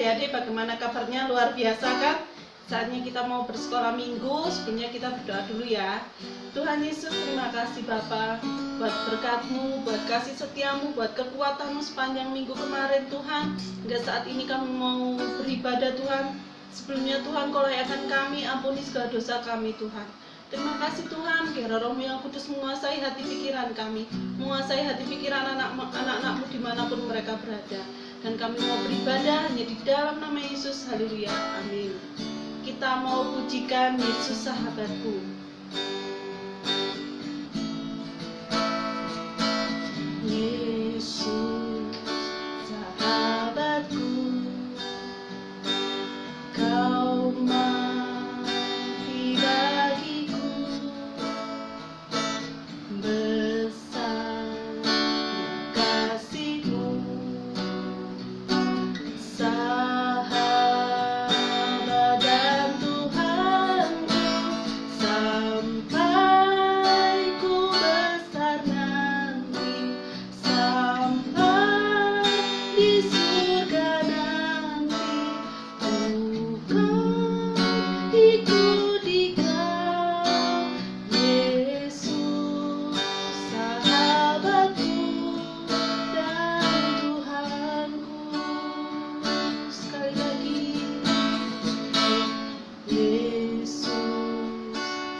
adik-adik, bagaimana kabarnya? Luar biasa kan? Saatnya kita mau bersekolah minggu. Sebelumnya kita berdoa dulu ya. Tuhan Yesus, terima kasih Bapa buat berkat-Mu, buat kasih setia-Mu, buat kekuatan-Mu sepanjang minggu kemarin Tuhan. Hingga saat ini kami mau beribadah Tuhan. Sebelumnya Tuhan, Kau layakkan kami, ampuni segala dosa kami Tuhan. Terima kasih Tuhan, kiranya Roh-Mu yang Kudus menguasai hati pikiran kami, menguasai hati pikiran anak-anak-Mu dimanapun mereka berada. Dan kami mau beribadah hanya di dalam nama Yesus, haleluya, amin. Kita mau pujikan Yesus sahabatku. Yesus sahabatku, Kau mati bagiku, besar kasih-Mu, sahabat dan Tuhanku, sampai ku besar nanti, sampai di surga nanti. Ikuti Kau, Yesus sahabatku dan Tuhanku. Sekali lagi, Yesus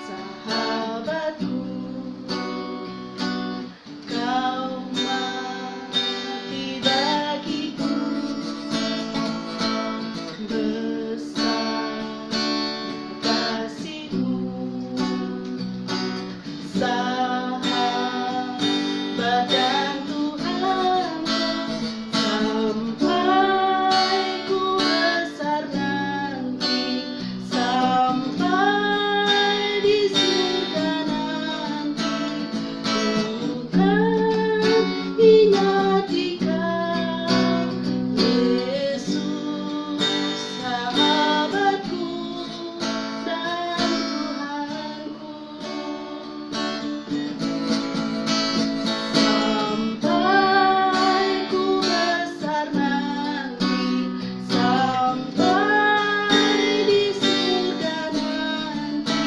sahabatku, Kau mati bagiku, besar kasih-Mu, sahabat dan Tuhanku, sampai ku besar nanti, sampai di surga nanti. Bukan ingat di Kau, Yesus sahabatku dan Tuhanku, sampai ku besar nanti, sampai di surga nanti.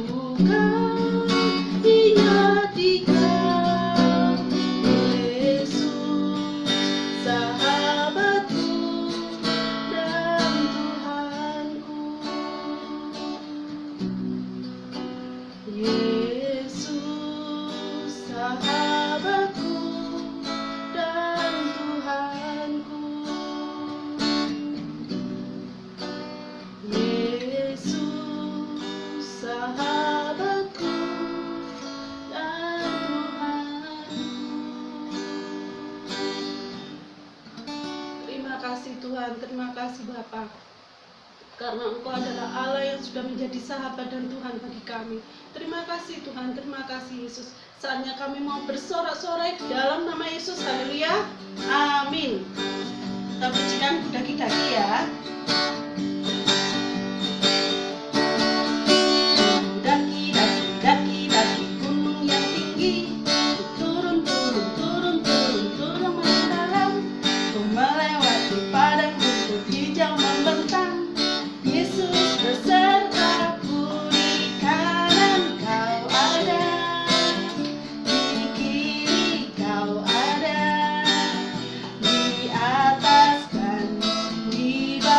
Bukan ingat di Kau, Yesus sahabatku dan Tuhanku. Yesus sahabatku dan Tuhanku. Yesus sahabatku dan Tuhanku. Terima kasih Tuhan, terima kasih Bapa, karena Engkau adalah Allah yang sudah menjadi sahabat dan Tuhan bagi kami. Terima kasih Tuhan, terima kasih Yesus. Saatnya kami mau bersorak-sorai dalam nama Yesus, haleluya, amin. Kita pujikan daki-daki ya. Daki, daki, daki, daki gunung yang tinggi, turun, turun, turun, turun, turun mendalam, ku melewati padang rumput hijau membentang. Yesus besertaku, di kanan Kau ada, di kiri Kau ada, di atas dan di bawah.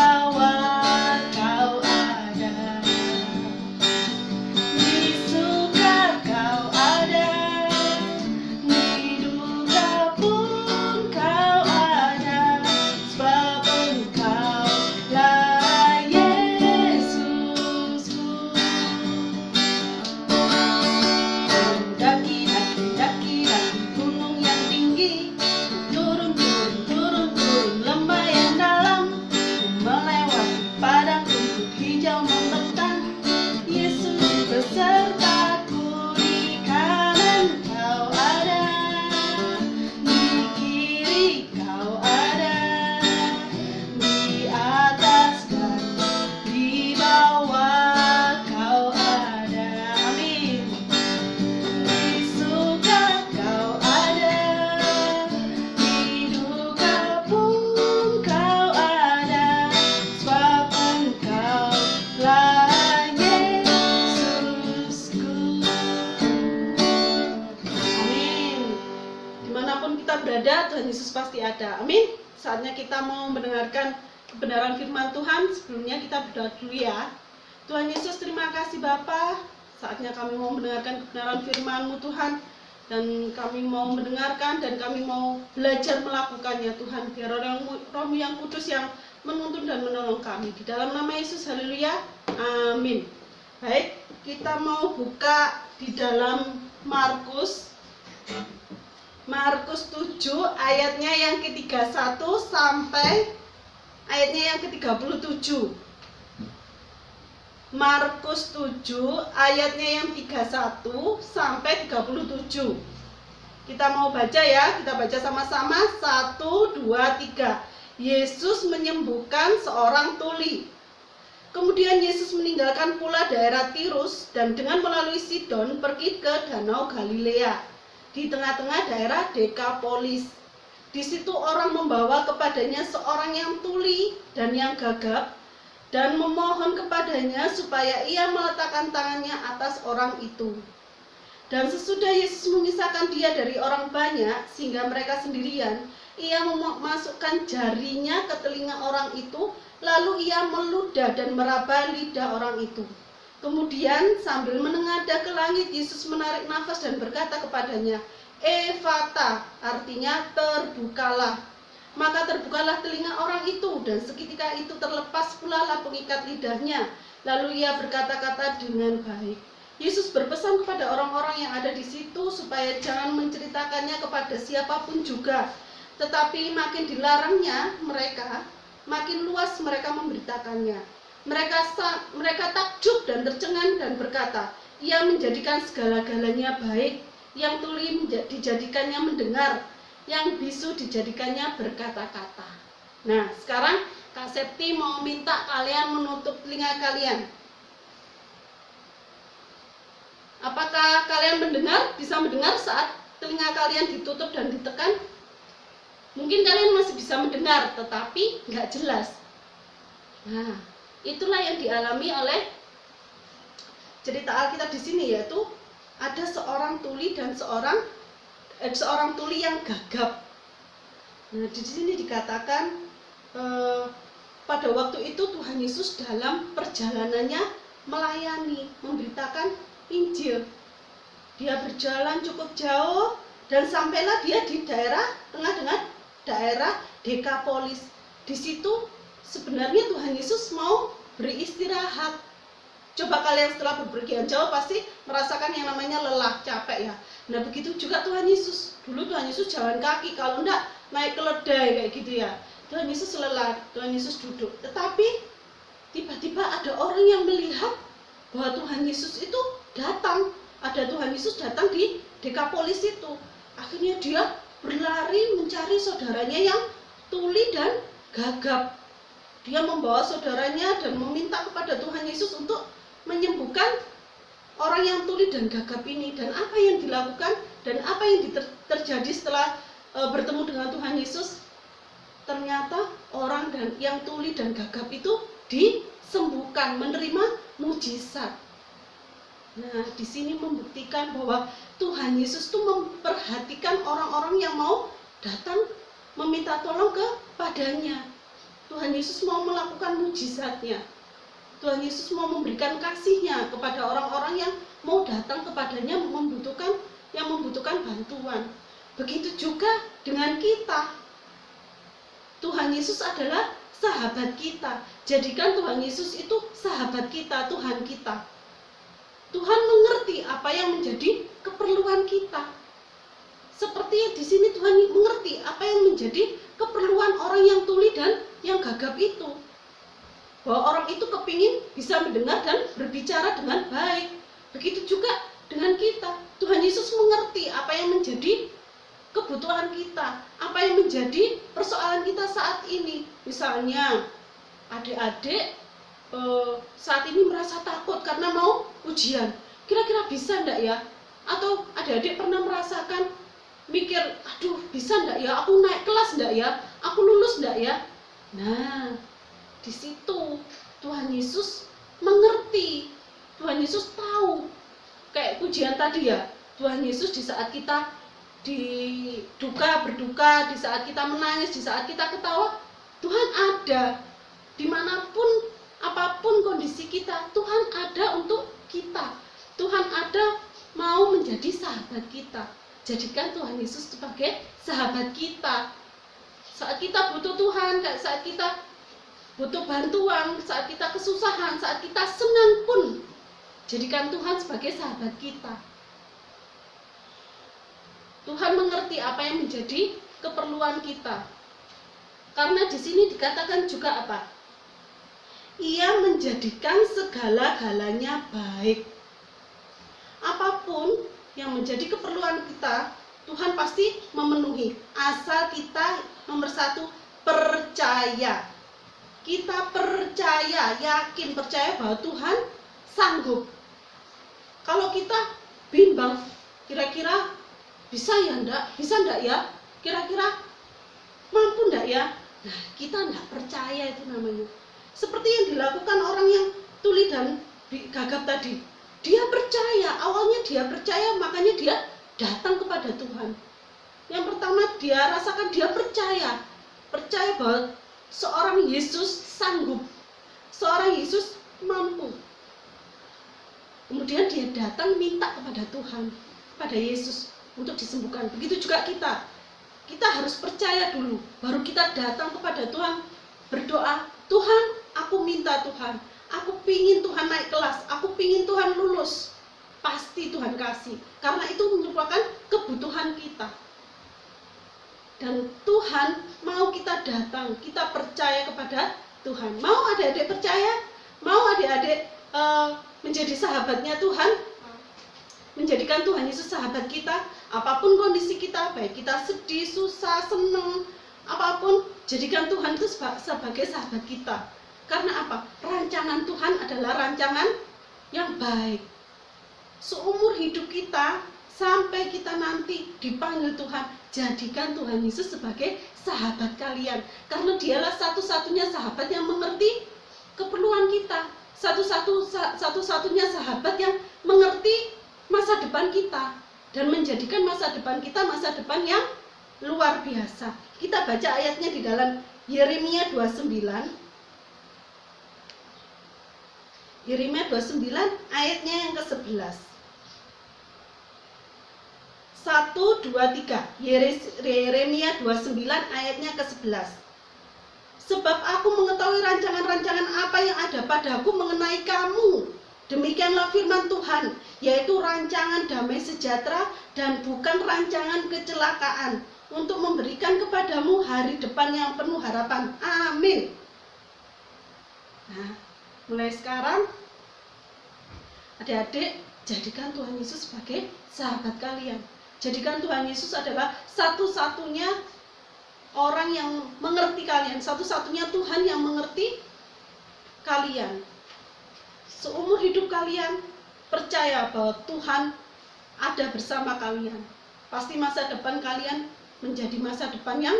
pasti ada. Amin. Saatnya kita mau mendengarkan kebenaran firman Tuhan. Sebelumnya kita berdoa dulu ya. Tuhan Yesus, terima kasih Bapa. Saatnya kami mau mendengarkan kebenaran firman-Mu Tuhan. Dan kami mau mendengarkan dan kami mau belajar melakukannya Tuhan. Biar Roh-Mu yang kudus yang menuntun dan menolong kami. Di dalam nama Yesus, haleluya. Amin. Baik, kita mau buka di dalam Markus 7 ayatnya yang ke-31 sampai ayatnya yang ke-37. Markus 7 ayatnya yang 31 sampai 37. Kita mau baca ya, kita baca sama-sama. 1, 2, 3. Yesus menyembuhkan seorang tuli. Kemudian Yesus meninggalkan pula daerah Tirus dan dengan melalui Sidon pergi ke Danau Galilea di tengah-tengah daerah Dekapolis. Di situ orang membawa kepadanya seorang yang tuli dan yang gagap dan memohon kepadanya supaya ia meletakkan tangannya atas orang itu. Dan sesudah Yesus memisahkan dia dari orang banyak sehingga mereka sendirian, ia memasukkan jarinya ke telinga orang itu, lalu ia meludah dan meraba lidah orang itu. Kemudian sambil menengadah ke langit, Yesus menarik nafas dan berkata kepadanya, Efata, artinya terbukalah. Maka terbukalah telinga orang itu, dan seketika itu terlepas pula lah pengikat lidahnya. Lalu ia berkata-kata dengan baik. Yesus berpesan kepada orang-orang yang ada di situ supaya jangan menceritakannya kepada siapapun juga. Tetapi makin dilarangnya mereka, makin luas mereka memberitakannya. Mereka takjub dan tercengang dan berkata, ia menjadikan segala-galanya baik, yang tuli dijadikannya mendengar, yang bisu dijadikannya berkata-kata. Nah, sekarang Kak Septi mau minta kalian menutup telinga kalian. Apakah kalian mendengar, bisa mendengar saat telinga kalian ditutup dan ditekan? Mungkin kalian masih bisa mendengar, tetapi nggak jelas. Nah, itulah yang dialami oleh cerita Alkitab di sini, yaitu ada seorang tuli dan seorang tuli yang gagap. Nah, di sini dikatakan pada waktu itu Tuhan Yesus dalam perjalanannya melayani, memberitakan Injil. Dia berjalan cukup jauh dan sampailah dia di tengah-tengah daerah Dekapolis. Di situ sebenarnya Tuhan Yesus mau beristirahat. Coba kalian setelah bepergian jauh pasti merasakan yang namanya lelah, capek ya. Nah, begitu juga Tuhan Yesus. Dulu Tuhan Yesus jalan kaki, kalau enggak naik keledai kayak gitu ya. Tuhan Yesus lelah, Tuhan Yesus duduk. Tetapi tiba-tiba ada orang yang melihat bahwa Tuhan Yesus itu datang. Ada Tuhan Yesus datang di Dekapolis itu. Akhirnya dia berlari mencari saudaranya yang tuli dan gagap. Dia membawa saudaranya dan meminta kepada Tuhan Yesus untuk menyembuhkan orang yang tuli dan gagap ini. Dan apa yang dilakukan dan apa yang terjadi setelah bertemu dengan Tuhan Yesus? Ternyata orang yang tuli dan gagap itu disembuhkan, menerima mujizat. Nah, di sini membuktikan bahwa Tuhan Yesus itu memperhatikan orang-orang yang mau datang meminta tolong kepadanya. Tuhan Yesus mau melakukan mujizatnya. Tuhan Yesus mau memberikan kasih-Nya kepada orang-orang yang mau datang kepadanya yang membutuhkan bantuan. Begitu juga dengan kita. Tuhan Yesus adalah sahabat kita. Jadikan Tuhan Yesus itu sahabat kita, Tuhan kita. Tuhan mengerti apa yang menjadi keperluan kita. Seperti di sini Tuhan mengerti apa yang menjadi keperluan orang yang tuli dan yang gagap itu. Bahwa orang itu kepingin bisa mendengar dan berbicara dengan baik. Begitu juga dengan kita. Tuhan Yesus mengerti apa yang menjadi kebutuhan kita, apa yang menjadi persoalan kita saat ini. Misalnya adik-adik saat ini merasa takut karena mau ujian. Kira-kira bisa enggak ya? Atau adik-adik pernah merasakan mikir, aduh bisa enggak ya? Aku naik kelas enggak ya? Aku lulus enggak ya? Nah, di situ Tuhan Yesus mengerti. Tuhan Yesus tahu. Kayak ujian tadi ya, Tuhan Yesus di saat kita di duka, berduka, di saat kita menangis, di saat kita ketawa, Tuhan ada. Dimanapun, apapun kondisi kita, Tuhan ada untuk kita. Tuhan ada mau menjadi sahabat kita. Jadikan Tuhan Yesus sebagai sahabat kita. Saat kita butuh Tuhan, saat kita butuh bantuan, saat kita kesusahan, saat kita senang pun, jadikan Tuhan sebagai sahabat kita. Tuhan mengerti apa yang menjadi keperluan kita. Karena di sini dikatakan juga apa? Ia menjadikan segala-galanya baik. Apapun yang menjadi keperluan kita, Tuhan pasti memenuhi. Asal kita nomor satu percaya. Kita percaya, yakin, percaya bahwa Tuhan sanggup. Kalau kita bimbang, kira-kira bisa ya enggak? Bisa enggak ya? Kira-kira mampu enggak ya? Nah, kita enggak percaya, itu namanya. Seperti yang dilakukan orang yang tuli dan gagap tadi. Dia percaya, awalnya dia percaya, makanya dia datang kepada Tuhan. Yang pertama dia rasakan, dia percaya bahwa seorang Yesus sanggup, seorang Yesus mampu. Kemudian dia datang minta kepada Tuhan, pada Yesus untuk disembuhkan. Begitu juga kita harus percaya dulu, baru kita datang kepada Tuhan, berdoa, Tuhan, aku minta Tuhan, aku pingin Tuhan naik kelas, aku pingin Tuhan lulus. Pasti Tuhan kasih, karena itu merupakan kebutuhan kita. Dan Tuhan mau kita datang, kita percaya kepada Tuhan. Mau adik-adik percaya? Mau adik-adik menjadi sahabatnya Tuhan? Menjadikan Tuhan Yesus sahabat kita, apapun kondisi kita, baik kita sedih, susah, senang, apapun, jadikan Tuhan itu sebagai sahabat kita. Karena apa? Rancangan Tuhan adalah rancangan yang baik. Seumur hidup kita, sampai kita nanti dipanggil Tuhan, jadikan Tuhan Yesus sebagai sahabat kalian. Karena dialah satu-satunya sahabat yang mengerti keperluan kita. Satu-satunya sahabat yang mengerti masa depan kita. Dan menjadikan masa depan kita masa depan yang luar biasa. Kita baca ayatnya di dalam Yeremia 29. Yeremia 29 ayatnya yang ke-11. 1, 2, 3. Yeremia 29 ayatnya ke-11. Sebab aku mengetahui rancangan-rancangan apa yang ada padaku mengenai kamu. Demikianlah firman Tuhan, yaitu rancangan damai sejahtera dan bukan rancangan kecelakaan, untuk memberikan kepadamu hari depan yang penuh harapan. Amin. Nah, mulai sekarang adik-adik, jadikan Tuhan Yesus sebagai sahabat kalian. Jadikan Tuhan Yesus adalah satu-satunya orang yang mengerti kalian, satu-satunya Tuhan yang mengerti kalian. Seumur hidup kalian percaya bahwa Tuhan ada bersama kalian. Pasti masa depan kalian menjadi masa depan yang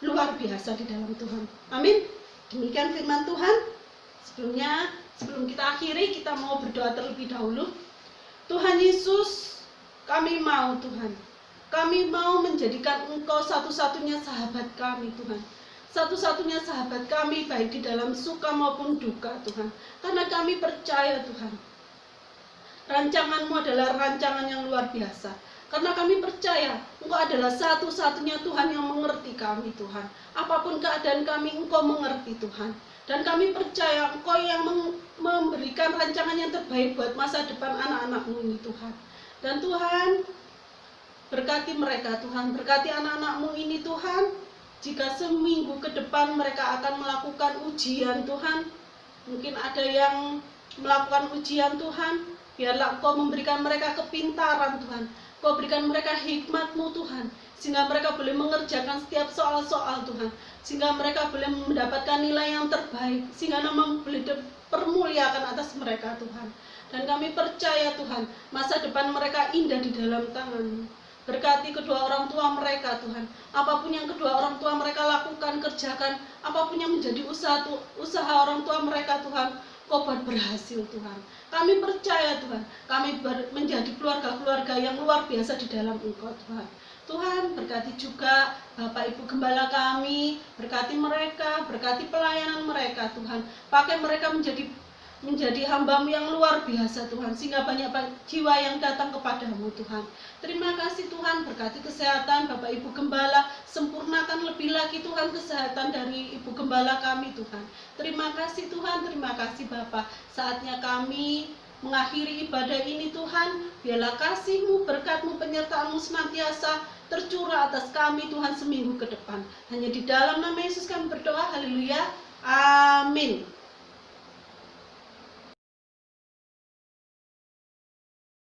luar biasa di dalam Tuhan. Amin. Demikian firman Tuhan. Sebelum kita akhiri, kita mau berdoa terlebih dahulu. Tuhan Yesus, kami mau Tuhan, kami mau menjadikan Engkau satu-satunya sahabat kami Tuhan. Satu-satunya sahabat kami baik di dalam suka maupun duka Tuhan. Karena kami percaya Tuhan, rancangan-Mu adalah rancangan yang luar biasa. Karena kami percaya Engkau adalah satu-satunya Tuhan yang mengerti kami Tuhan. Apapun keadaan kami, Engkau mengerti Tuhan. Dan kami percaya Engkau yang memberikan rancangan yang terbaik buat masa depan anak-anak-Mu ini Tuhan. Dan Tuhan, berkati mereka Tuhan, berkati anak-anak-Mu ini Tuhan. Jika seminggu ke depan mereka akan melakukan ujian Tuhan, mungkin ada yang melakukan ujian Tuhan, biarlah Engkau memberikan mereka kepintaran Tuhan. Engkau berikan mereka hikmat-Mu Tuhan, sehingga mereka boleh mengerjakan setiap soal-soal Tuhan, sehingga mereka boleh mendapatkan nilai yang terbaik, sehingga nama-Mu boleh dipermuliakan atas mereka Tuhan. Dan kami percaya Tuhan, masa depan mereka indah di dalam tangan-Mu. Berkati kedua orang tua mereka Tuhan. Apapun yang kedua orang tua mereka lakukan, kerjakan, apapun yang menjadi usaha orang tua mereka Tuhan, Kau buat berhasil Tuhan. Kami percaya Tuhan, kami menjadi keluarga-keluarga yang luar biasa di dalam Engkau Tuhan. Tuhan berkati juga Bapak Ibu Gembala kami, berkati mereka, berkati pelayanan mereka Tuhan. Pakai mereka menjadi hamba-Mu yang luar biasa Tuhan, sehingga banyak jiwa yang datang kepadamu Tuhan. Terima kasih Tuhan, berkati kesehatan Bapak Ibu Gembala, sempurnakan lebih lagi Tuhan kesehatan dari Ibu Gembala kami Tuhan. Terima kasih Tuhan, terima kasih Bapak. Saatnya kami mengakhiri ibadah ini Tuhan, biarlah kasih-Mu, berkat-Mu, penyertaan-Mu senantiasa tercurah atas kami Tuhan seminggu ke depan. Hanya di dalam nama Yesus kami berdoa, haleluya, amin.